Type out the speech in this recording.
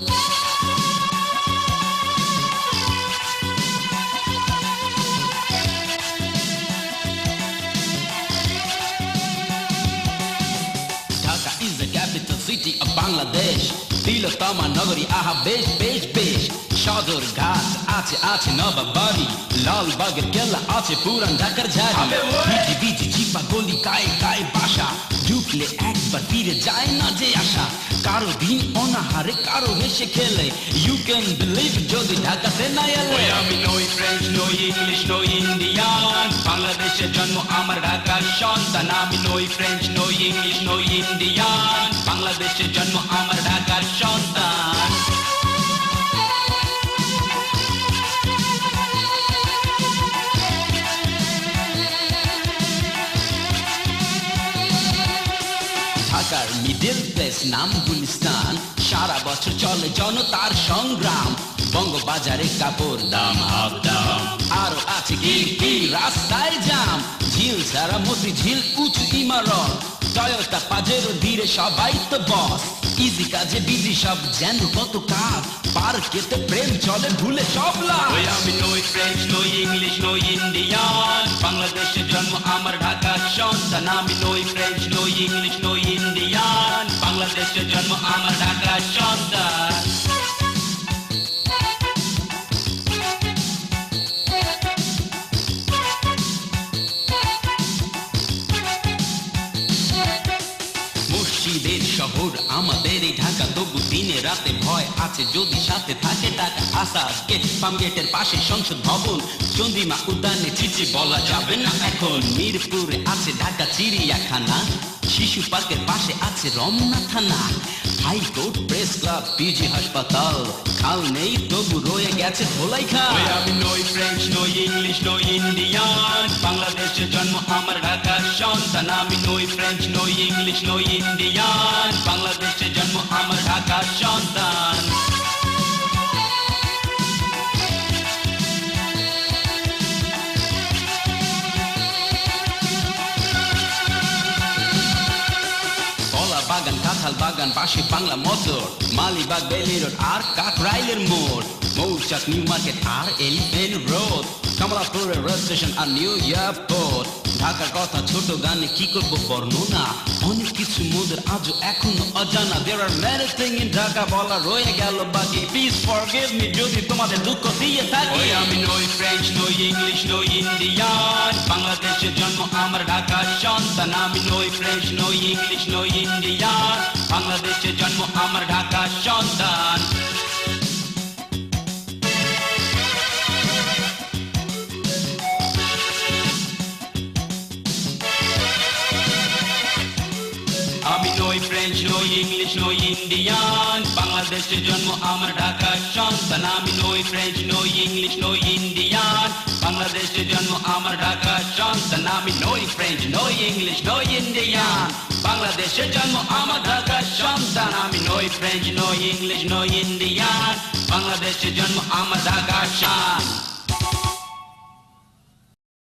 Dhaka is the capital city of Bangladesh. Tilotama Nagari, aha besh besh besh. Shador Ghat আছে আছে নবাবাড়ি, লালবাগের কেল্লা আছে পুরান ঢাকার ঝাড়ি। বিজি বিজি চিপা গলি গায়ে গায়ে বাসা, ঢুকলে একবার ফিরে যায় না যে আশা। কারো দিন অনাহারে কারো হেসে খেলে, ইউ ক্যান বিলিভ যদি ঢাকাতে না এলে। আমি নই ফ্রেঞ্চ নই ইংলিশ নই ইন্ডিয়ান, বাংলাদেশের জন্ম আমার ঢাকার সন্তান। আমি নই ফ্রেঞ্চ নই ইংলিশ নই ইন্ডিয়ান, বাংলাদেশের জন্ম আমার ঢাকার সন্তান। ঢাকার মিডল প্লেস নাম গুলিস্তান, সারা বছর চলে জনতার সংগ্রাম। বঙ্গবাজারে কাপড় দাম হাফ দাম, আরো আছে কি কি রাস্তায় জাম। ঝিল ছাড়া মতি ঝিল উঁচু ইমারত, টয়োটা পাজেরো ধীরে সবাই তো বস। ইজি কাজে বিজি সব যেন কত কাজ, পার্কেতে প্রেম চলে ভুলে সব লাভ। আমি নই ফ্রেঞ্চ নই ইংলিশ নই ইন্ডিয়ান, বাংলাদেশের জন্ম আমার ঢাকার সন্তান। আমি নই ফ্রেঞ্চ নই ইংলিশ নই ইন্ডিয়ান, বাংলাদেশের জন্ম আমার ঢাকার সন্তান। মসজিদের শহর আমাদের এই ঢাকা, তবু দিনে রাতে ভয় আছে যদি সাথে থাকে টাকা। আসাদ গেট পাম গেটের পাশে সংসদ ভবন, চন্দ্রিমা উদ্যানে চিঠি বলা যাবে না এখন। মিরপুরে আছে ঢাকা চিড়িয়াখানা, শিশু পার্কের পাশে আছে রমনা থানা। হাইকোর্ট প্রেস ক্লাব পিজি হাসপাতাল, খাল নেই তবু রয়ে গেছে ধোলাই খাল। আমি নই ফ্রেঞ্চ নই ইংলিশ নই ইন্ডিয়ান, বাংলাদেশের জন্ম আমার ঢাকার সন্তান। আমি নই ফ্রেঞ্চ নই ইংলিশ নই ইন্ডিয়ান, বাংলাদেশের জন্ম আমার ঢাকার সন্তান। বাগান কাঁঠাল বাগান পাশে বাংলা মোটর, মালিবাগ বেলি রোড আর কাকরাইলের মোড়। মৌচাক নিউ মার্কেট আর এলিফেন্ট রোড, কমলাপুরের রেল স্টেশন আর নিউ এয়ারপোর্ট। ঢাকার কথা ছোট গানে কি করব বর্ণনা, অনেক কিছু মোদের আজও এখনো অজানা। There are many things in Dhaka, বলা রয়ে গেল বাকি। Please forgive me যদি তোমাদের দুঃখ দিয়ে থাকি। আমি নই ফ্রেঞ্চ নই ইংলিশ নই ইন্ডিয়ান, বাংলাদেশের জন্ম আমার ঢাকার সন্তান। আমি নই ফ্রেঞ্চ নই ইংলিশ নই ইন্ডিয়ান, বাংলাদেশের জন্ম আমার ঢাকার সন্তান। আমি নই ফ্রেঞ্চ নই ইংলিশ নই ইন্ডিয়ান, বাংলাদেশের জন্ম আমার ঢাকার সন্তান। আমি নই ফ্রেঞ্চ নই ইংলিশ নই ইন্ডিয়ান, বাংলাদেশের জন্ম আমার ঢাকার সন্তান। আমি নই ফ্রেঞ্চ নই ইংলিশ নই ইন্ডিয়ান, বাংলাদেশের জন্ম আমার ঢাকার সন্তান। আমি নই ফ্রেঞ্চ নই ইংলিশ নই ইন্ডিয়ান, বাংলাদেশের জন্ম আমার ঢাকার শান।